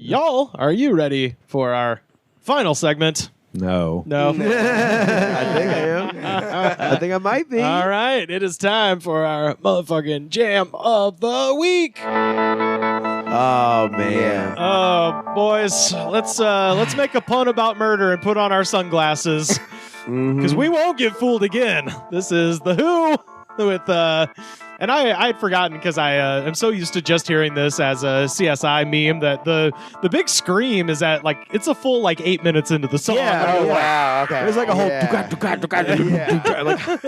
Y'all, are you ready for our final segment? No. No. I think I am. I think I might be. All right, it is time for our motherfucking jam of the week. Oh man. Oh, boys, let's make a pun about murder and put on our sunglasses because we won't get fooled again. This is The Who with and I had forgotten because I am so used to just hearing this as a CSI meme that the big scream is at like it's a full 8 minutes into the song. Yeah. Oh, wow. Okay. There's like a whole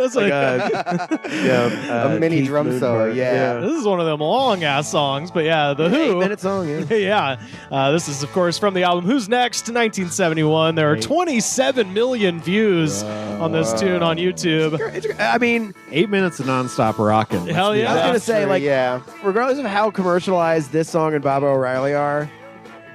It's like a mini drum solo. Yeah. this is one of them long ass songs, but yeah, The Who. 8-minute song. Yeah. This is, of course, from the album Who's Next, 1971. There are 27 million views on this tune on YouTube. I mean, 8 minutes of nonstop rocking. Hell yeah. I was gonna say, yeah. regardless of how commercialized this song and Baba O'Reilly are,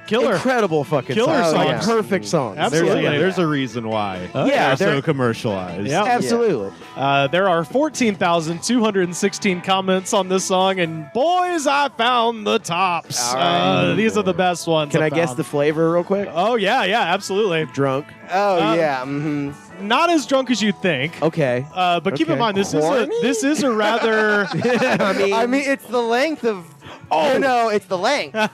Killer. incredible fucking Killer songs. songs. Like, perfect songs. Absolutely. There's a reason why. Yeah, they're they're so commercialized. Yeah. Absolutely. There are 14,216 comments on this song, and boys, I found the tops. All right. These are the best ones. Can I guess the flavor real quick? Oh, yeah, absolutely. Drunk. Oh, yeah. Mm-hmm. Not as drunk as you'd think. Okay. But keep in Okay. mind, this Corny? is a rather... I mean, it's the length of. Oh no, it's the length. Oh,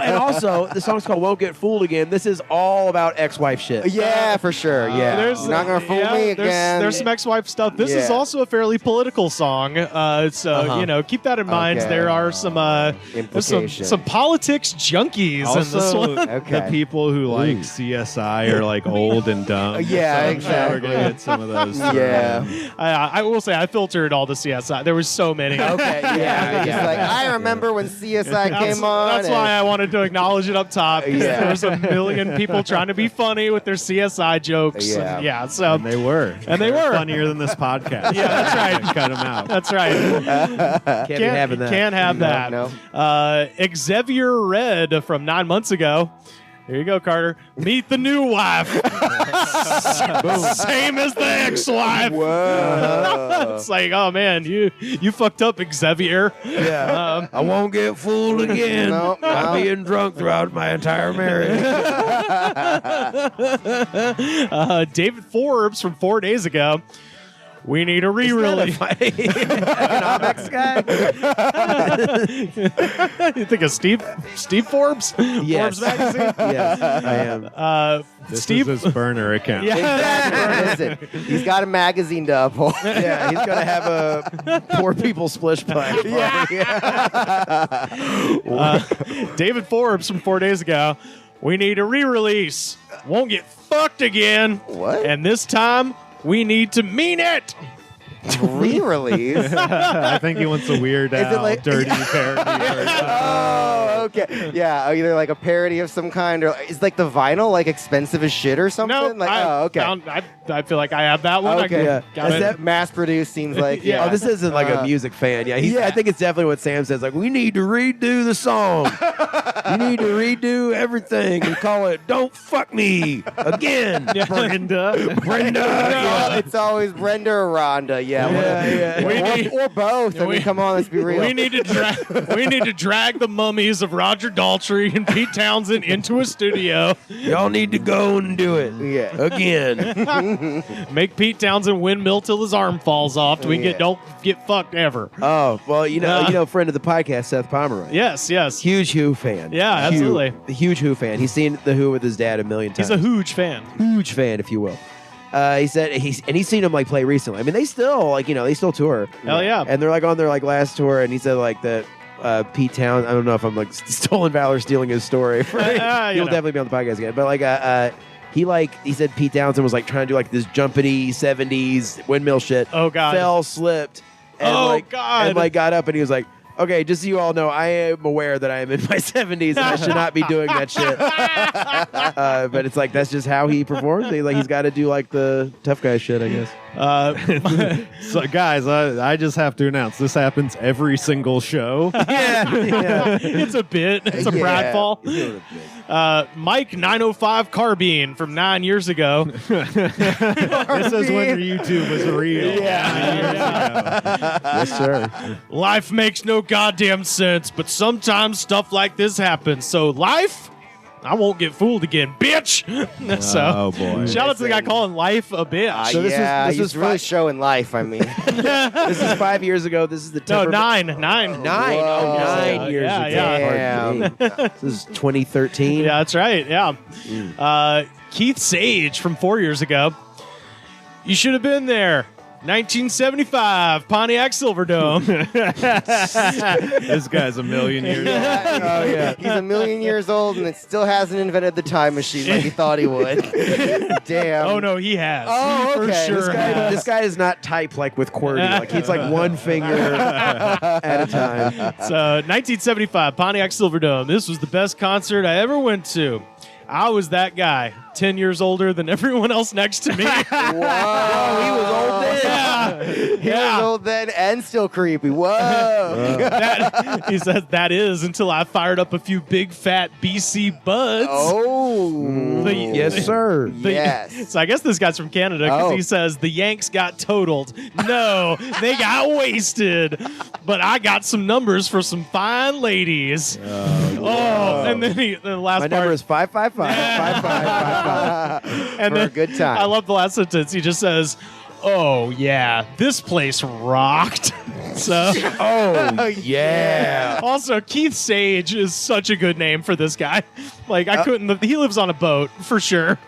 and also, the song's called Won't Get Fooled Again. This is all about ex-wife shit. Yeah, for sure. Yeah. There's You're not gonna fool me again. There's some ex-wife stuff. This is Yeah. also a fairly political song, so keep that in mind. Okay. There are some Implication. some politics junkies in this Also, one. Okay. the people who like CSI are like old and dumb. Yeah, So exactly. We're gonna get some of those. Yeah. I will say I filtered all the CSI. There was so many. Okay. Yeah. Just like I remember when CSI came on. That's why I wanted to acknowledge it up top. 'Cause Yeah. There was a million people trying to be funny with their CSI jokes. Yeah. And so And they were. And they were. funnier than this podcast. Yeah, that's right. Cut them out. that's right. Can't be having that. Can't have that. No. Xavier Red from 9 months ago. Here you go, Carter. Meet the new wife. Same as the ex-wife. Whoa. It's like, oh man, you fucked up, Xavier. Yeah. I won't get fooled again. No, by no. being drunk throughout my entire marriage. David Forbes from 4 days ago. We need a re-release. Economics guy? You think of Steve Forbes? Yes. Forbes magazine? Yes, I am. This Steve. is his burner account. Yeah. Exactly. Listen, he's got a magazine to uphold. Yeah, he's gonna have a poor people splish pipe. David Forbes from 4 days ago. We need a re-release. Won't get fucked again. What? And this time, we need to mean it. Re-release? I think he wants a Weird Is it Al like- dirty parody version. Oh, okay. Yeah, either like a parody of some kind, or is like the vinyl like expensive as shit or something? No, Like, okay. I feel like I have that one. Okay. Yeah. Got Is it. that- Mass produced seems like Yeah. Oh, this isn't like a music fan. Yeah, Yeah. I think it's definitely what Sam says. Like, we need to redo the song. You need to redo everything and call it "Don't Fuck Me Again." Brenda. Brenda. It's always Brenda or Rhonda. Yeah. Yeah, We Or, need- or both. I we- mean, come on, let's be real. We need to drag the mummies of Roger Daltrey and Pete Townsend into a studio. Y'all need to go and do it. Yeah. Again. Make Pete Townsend windmill till his arm falls off. We Yeah. don't get fucked ever. Oh well, you know, friend of the podcast, Seth Pomeroy. Yes. Huge Who fan. Yeah, absolutely. Huge Who fan. He's seen the Who with his dad a million times. He's a huge fan. huge fan, if you will. He said he's seen him like play recently. I mean, they still they still tour. Hell yeah. And they're like on their like last tour, and he said like that Pete Town. I don't know if I'm like stolen valor stealing his story. He'll definitely be on the podcast again. But like he said Pete Townsend was like trying to do like this jumpity 70s windmill shit. Oh, God. Fell, slipped. And, Oh, God. And like got up and he was like, okay, just so you all know, I am aware that I am in my 70s and I should not be doing that shit. But it's like that's just how he performs. He's got to do like the tough guy shit, I guess. So, guys, I just have to announce this happens every single show. Yeah. It's a bit. It's a Yeah. pratfall. Mike 905 Carbine from 9 years ago. This is when YouTube was real. Yes, sir. Life makes no goddamn sense, but sometimes stuff like this happens. So life, I won't get fooled again, bitch. So Oh, boy. shout out to the guy calling life a bitch. So this was- yeah, this he's was really five- showing life. I mean, This is 5 years ago. This is the No, temperament- 9. 9. Oh, Whoa. 9 years Yeah, ago. yeah. Pardon me. This is 2013. Yeah, that's right. Yeah. Keith Sage from 4 years ago. You should have been there. 1975 Pontiac Silverdome. This guy's a million years old. Oh, yeah. He's a million years old and it still hasn't invented the time machine like he thought he would. Damn. Oh no, he has. Oh, He for okay. sure. has. This guy does not type like with QWERTY. Like he's like one finger at a time. So 1975 Pontiac Silverdome. This was the best concert I ever went to. I was that guy, 10 years older than everyone else next to me. Whoa. Oh, he was old then. He was old then and still creepy. Whoa. He says that is until I fired up a few big fat BC buds. Oh. The- sir. Yes. So I guess this guy's from Canada because Oh. he says the Yanks got totaled. No, they got wasted. But I got some numbers for some fine ladies. Oh, and then the last My part. number is 555. 5555. and For a then good time. I love the last sentence. He just says, "Oh yeah, this place rocked." So Oh, yeah. also Keith Sage is such a good name for this guy. Like I couldn't. He lives on a boat for sure.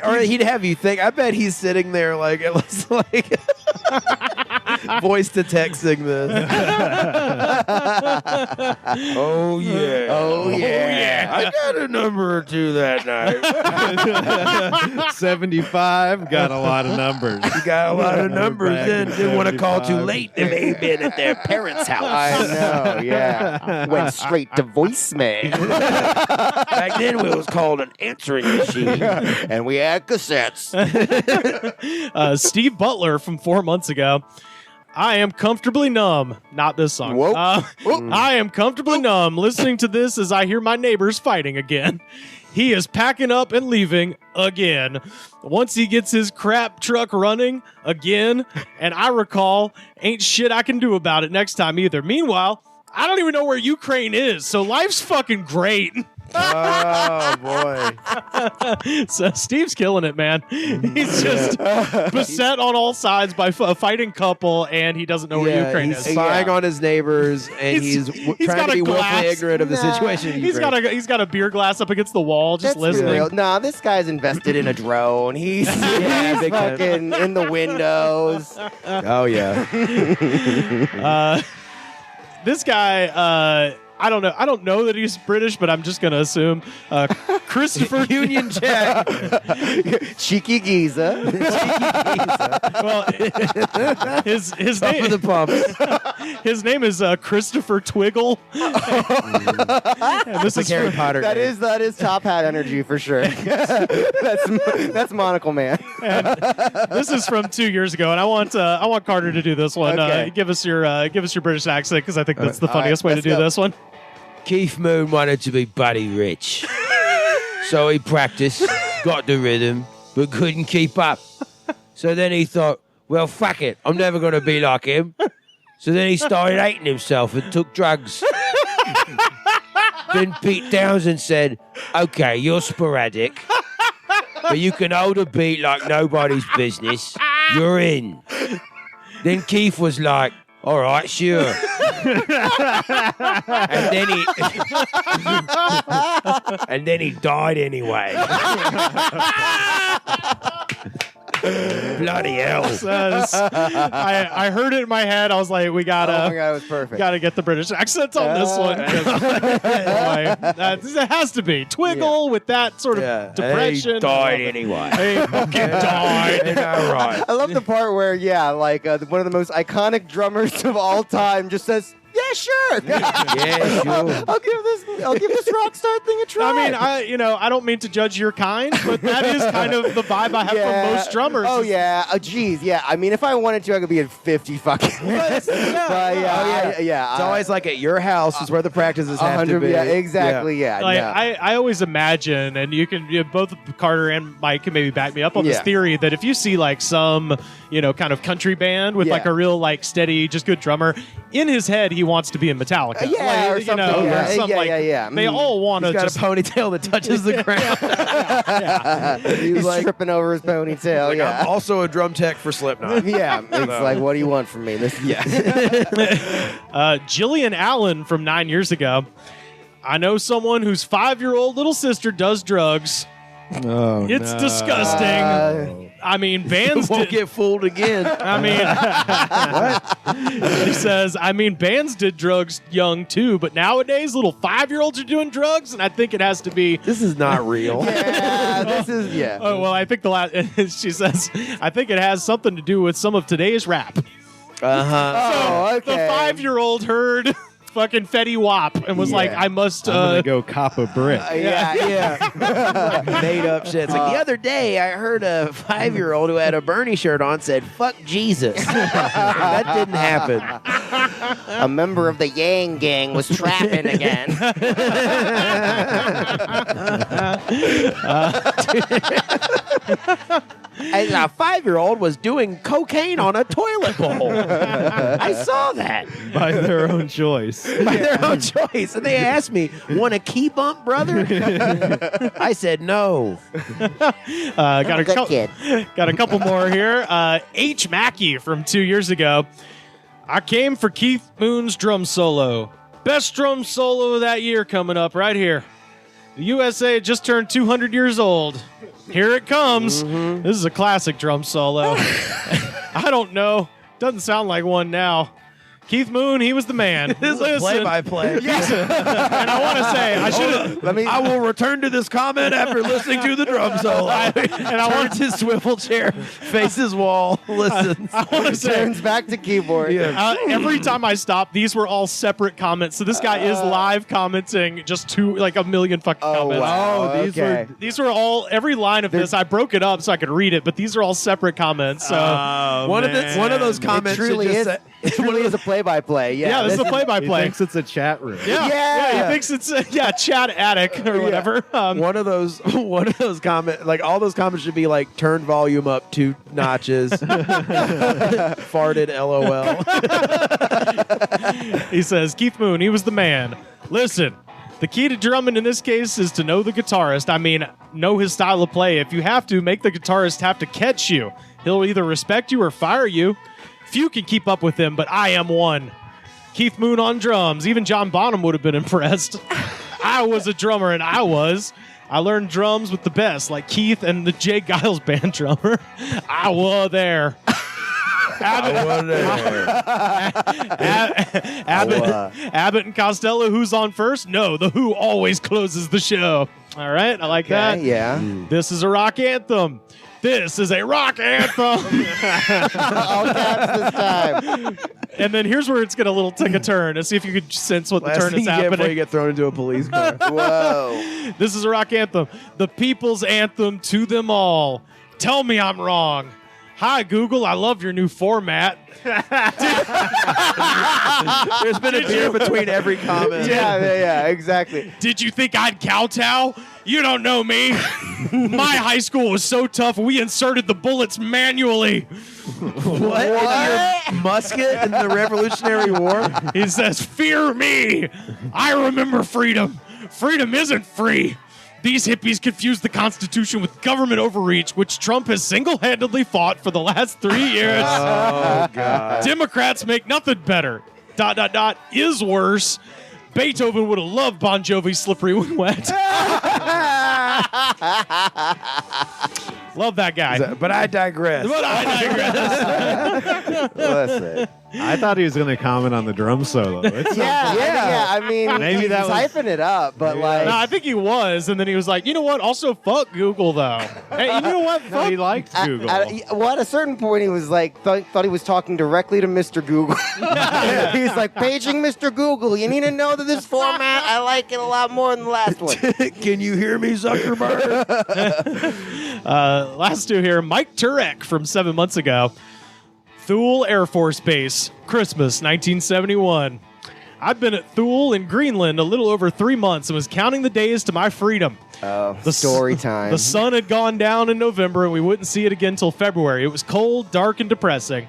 Or he'd have you think. I bet he's sitting there like it looks like voice to texting this. Oh yeah. Oh, yeah. I got a number or two that night. 75, got a lot of numbers. You got a lot of numbers. Back Then in didn't want to call too 75. late. They may have been at their parents' house. I know, yeah. Went straight to voicemail. Back then, it was called an answering machine. And we had cassettes. Steve Butler from 4 months ago. I am comfortably numb. Not this song. Whoa. I am comfortably numb listening to this as I hear my neighbors fighting again. He is packing up and leaving again. Once he gets his crap truck running again, and I recall, ain't shit I can do about it next time either. Meanwhile, I don't even know where Ukraine is, so life's fucking great. Oh boy. So Steve's killing it, man. He's just beset on all sides by a fighting couple, and he doesn't know where Ukraine he's is. spying on his neighbors, and He's he's got trying to a be willfully glass. ignorant of the Nah. situation. in He's Ukraine. got a beer glass up against the wall, just That's listening. real. Nah, this guy's invested in a drone. He's, he's big time. fucking in the windows. Oh yeah. This guy, I don't know that he's British, but I'm just gonna assume Christopher Union Jack. Cheeky Giza. Well, his Top name of the pumps. his name is Christopher Twiggle. And this It's is like Harry from- Potter. That name. is top hat energy for sure. that's Monocle Man. this is from 2 years ago, and I want Carter to do this one. Okay. Give us your British accent because I think that's the All right, funniest way to let's do go. this one. Keith Moon wanted to be buddy rich. So he practiced, got the rhythm, but couldn't keep up. So then he thought, well, fuck it. I'm never going to be like him. So then he started hating himself and took drugs. Then Pete Townsend said, okay, you're sporadic, but you can hold a beat like nobody's business. You're in. Then Keith was like, all right, sure. and then he died anyway. Bloody hell. I heard it in my head. I was like, we Oh my gotta god, it was perfect. get the British accent on this one. 'Cause it has to be Twiggle with that sort of depression. And he died anyway. He fucking died. All right. I love the part where, one of the most iconic drummers of all time just says, yeah, Yeah, sure. Yeah, sure. I'll give this rock star thing a try. I mean, I don't mean to judge your kind, but that is kind of the vibe I have from most drummers. Oh yeah. Oh geez. Yeah. I mean, if I wanted to, I could be in 50 fucking. But yeah. It's always like at your house is where the practices have to be. Yeah, exactly. Yeah. Like, no. I always imagine, and both Carter and Mike can maybe back me up on this theory that if you see like some, kind of country band with like a real like steady, just good drummer, in his head he wants to be in Metallica. Or something. They all want to just just a ponytail that touches the ground. He's like, tripping over his ponytail. Like, I'm also a drum tech for Slipknot. Yeah, it's like, what do you want from me? Jillian Allen from 9 years ago. I know someone whose 5-year-old little sister does drugs. Oh, It's disgusting. I mean, bands won't get fooled again. I mean, what? He says, bands did drugs young too, but nowadays little 5-year-olds are doing drugs, and I think it has to be. This is not real. Oh well, I think she says, I think it has something to do with some of today's rap. Uh-huh. So the 5-year-old heard fucking Fetty Wap and was like, I must I'm gonna go cop a brick. Made up shit. It's like the other day I heard a 5-year-old who had a Bernie shirt on said, "Fuck Jesus." That didn't happen. A member of the Yang Gang was trapping again. And a 5-year-old was doing cocaine on a toilet bowl. I saw that. By their own choice. By their own choice. And they asked me, "Want a key bump, brother?" I said no. Got a couple more here. H. Mackey from 2 years ago. I came for Keith Moon's drum solo. Best drum solo of that year coming up right here. The USA just turned 200 years old. Here it comes. Mm-hmm. This is a classic drum solo. I don't know. Doesn't sound like one now. Keith Moon, he was the man. This is a play-by-play. Yes. And I want to say, I will return to this comment after listening to the drum solo. I want his swivel chair, faces wall, listens. I want to say, Turns back to keyboard. every time I stop, these were all separate comments. So this guy is live commenting just a million fucking comments. Wow. These were all, every line of this, I broke it up so I could read it, but these are all separate comments. So one of those comments truly is a play-by-play. yeah, this is a He play-by-play. thinks it's a chat room. Yeah, he thinks it's chat attic or whatever. One of those comments, like all those comments should be like turn volume up 2 notches, farted LOL. He says, Keith Moon, he was the man. Listen, the key to drumming in this case is to know the guitarist. Know his style of play. If you have to, make the guitarist have to catch you. He'll either respect you or fire you. Few can keep up with him, but I am one. Keith Moon on drums. Even John Bonham would have been impressed. I was a drummer, and I learned drums with the best, like Keith and the Jay Giles band drummer. I was there. Abbott and Costello, who's on first? No, the Who always closes the show. All right, I like that. Yeah. This is a rock anthem. This is a rock anthem. All caps this time. And then here's where it's going to take a turn and see if you could sense what the turn is Before you happening. get thrown into a police car. Whoa. This is a rock anthem. The people's anthem to them all. Tell me I'm wrong. Hi, Google. I love your new format. There's been a tear between every comment. Yeah, exactly. Did you think I'd kowtow? You don't know me. My high school was so tough, we inserted the bullets manually. What? In your musket in the Revolutionary War? He says, fear me. I remember freedom. Freedom isn't free. These hippies confuse the Constitution with government overreach, which Trump has single-handedly fought for the last 3 years. Oh, God. Democrats make nothing better. ... is worse. Beethoven would have loved Bon Jovi's Slippery When Wet. Love that guy. But I digress. Listen. I thought he was going to comment on the drum solo. It's Yeah. I mean, Maybe he's that was- hyping it up, but like, No, I think he was, and then he was like, you know what? Also, fuck Google though. Hey, you know what? No, he liked Google. at a certain point, he was like, thought he was talking directly to Mr. Google. He's like, paging Mr. Google. You need to know that this format, I like it a lot more than the last one. Can you hear me, Zuckerberg? Last two here. Mike Turek from 7 months ago. Thule Air Force Base, Christmas 1971. I've been at Thule in Greenland a little over 3 months and was counting the days to my freedom. Oh, story time. The sun had gone down in November and we wouldn't see it again till February. It was cold, dark, and depressing.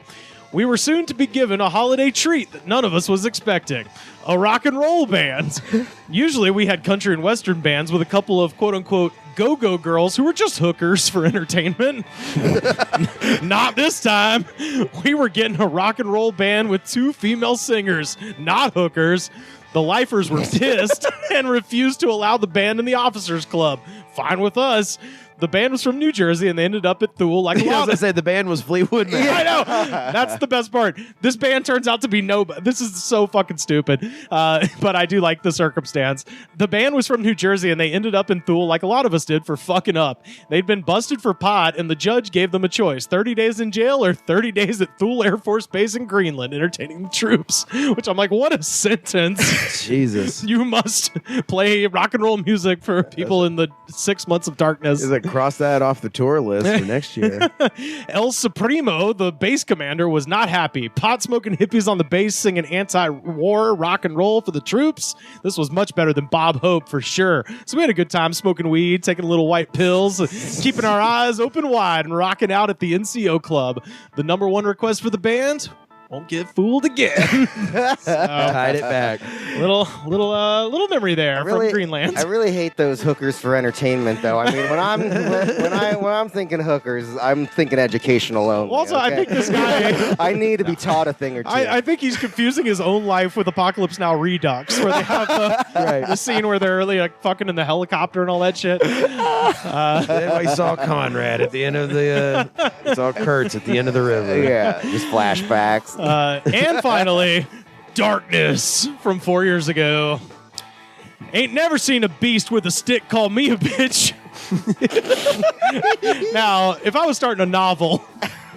We were soon to be given a holiday treat that none of us was expecting. A rock and roll band. Usually we had country and western bands with a couple of quote-unquote go-go girls who were just hookers for entertainment. Not this time. We were getting a rock and roll band with 2 female singers, not hookers. The lifers were pissed and refused to allow the band in the officers' club. Fine with us. The band was from New Jersey, and they ended up at Thule like a I was lot going to of... say the band was Fleetwood Mac. I know. That's the best part. This band turns out to be this is so fucking stupid. But I do like the circumstance. The band was from New Jersey, and they ended up in Thule like a lot of us did for fucking up. They'd been busted for pot, and the judge gave them a choice: 30 days in jail or 30 days at Thule Air Force Base in Greenland entertaining the troops. Which I'm like, what a sentence. Jesus. You must play rock and roll music for people in the 6 months of darkness. Is it cross that off the tour list for next year? El Supremo, the base commander, was not happy. Pot-smoking hippies on the base singing anti-war rock and roll for the troops. This was much better than Bob Hope, for sure. So we had a good time smoking weed, taking little white pills, keeping our eyes open wide, and rocking out at the NCO club. The number one request for the band: won't get fooled again. Tied it back. Little memory there from Greenland. I really hate those hookers for entertainment, though. I mean, when I'm thinking hookers, I'm thinking educational only. Also, okay? I think this guy... I need to be taught a thing or two. I think he's confusing his own life with Apocalypse Now Redux, where they have the scene where they're really like fucking in the helicopter and all that shit. Then we saw Conrad at the end of the. We saw Kurtz at the end of the river. Yeah, just flashbacks. And finally, Darkness from 4 years ago. Ain't never seen a beast with a stick call me a bitch. Now, if I was starting a novel,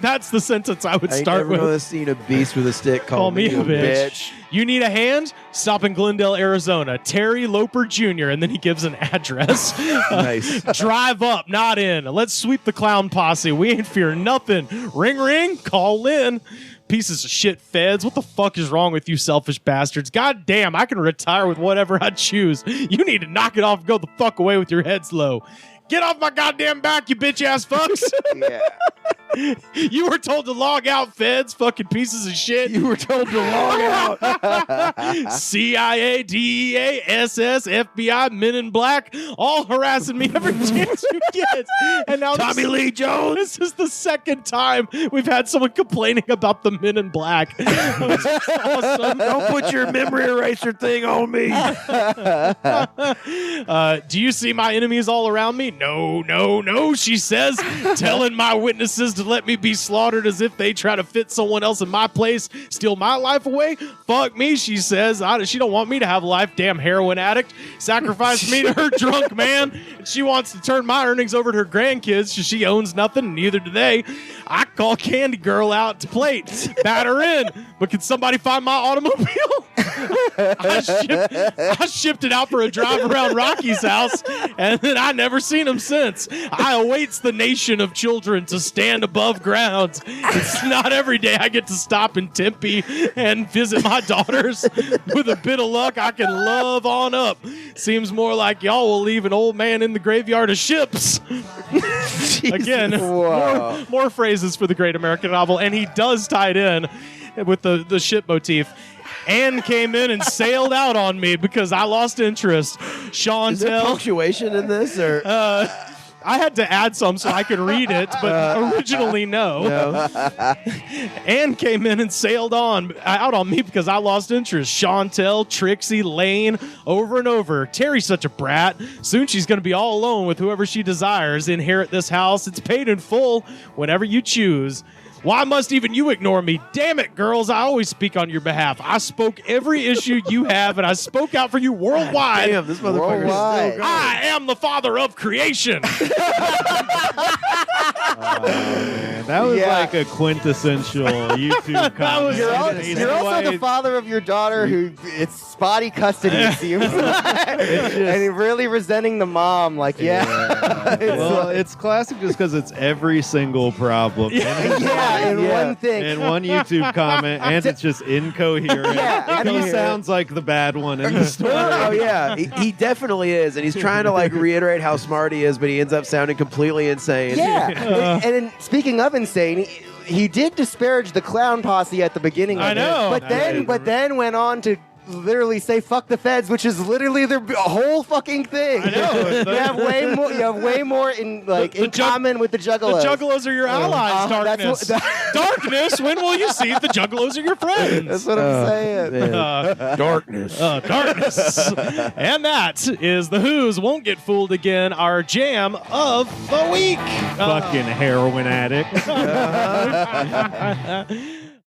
that's the sentence I would start with. I've never seen a beast with a stick call me a bitch. You need a hand? Stop in Glendale, Arizona. Terry Loper Jr. And then he gives an address. Nice. Drive up, not in. Let's sweep the clown posse. We ain't fear nothing. Ring, ring. Call in. Pieces of shit feds. What the fuck is wrong with you selfish bastards? God damn, I can retire with whatever I choose. You need to knock it off and go the fuck away with your heads low. Get off my goddamn back, you bitch ass fucks. Yeah. You were told to log out, feds, fucking pieces of shit. You were told to log out. CIA, DEA, SS, FBI, Men in Black, all harassing me every chance you get. And now Tommy Lee Jones. This is the second time we've had someone complaining about the Men in Black. Awesome. Don't put your memory eraser thing on me. Do you see my enemies all around me? No, she says, telling my witnesses to let me be slaughtered as if they try to fit someone else in my place, steal my life away. Fuck me, she says. She don't want me to have a life, damn heroin addict. Sacrifice me to her drunk man. She wants to turn my earnings over to her grandkids, so she owns nothing, and neither do they. I call Candy Girl out to plate, bat her in, but can somebody find my automobile? I shipped it out for a drive around Rocky's house, and then I never seen him since. I awaits the nation of children to stand above ground. It's not every day I get to stop in Tempe and visit my daughters. With a bit of luck, I can love on up. Seems more like y'all will leave an old man in the graveyard of ships. Again, more phrases for the great American novel, and he does tie it in with the ship motif. Anne came in and sailed out on me because I lost interest. Chantel. Is there punctuation in this, or? I had to add some so I could read it, but originally no. Anne came in and sailed out on me because I lost interest. Chantel, Trixie, Lane, over and over. Terry's such a brat. Soon she's going to be all alone with whoever she desires. Inherit this house. It's paid in full whenever you choose. Why must even you ignore me? Damn it, girls, I always speak on your behalf. I spoke every issue you have, and I spoke out for you worldwide. Damn, this motherfucker's Worldwide. still going. I am the father of creation. Man, that was Yeah. like a quintessential YouTube comment. You're, He's you're also like- the father of your daughter who it's spotty custody, it seems like. And really resenting the mom. Like, yeah. It's Well, like- it's classic just because it's every single problem. yeah, in Yeah. one thing. In one YouTube comment, and it's just incoherent. Yeah, He sounds like the bad one in the story. Oh yeah, he definitely is, and he's trying to like reiterate how smart he is, but he ends up sounding completely insane. Yeah. And then, speaking of insane, he did disparage the clown posse at the beginning of I know. it. But then went on to literally say "fuck the feds," which is literally their whole fucking thing. I know. You have way more. You have way more in in jug- common with the The Juggalos. Juggalos are your allies, that's Darkness. what- Darkness, when will you see the Juggalos are your friends? That's what I'm saying. Man. Darkness. Darkness. And that is The Who's Won't Get Fooled Again, our jam of the week. Fucking heroin addict.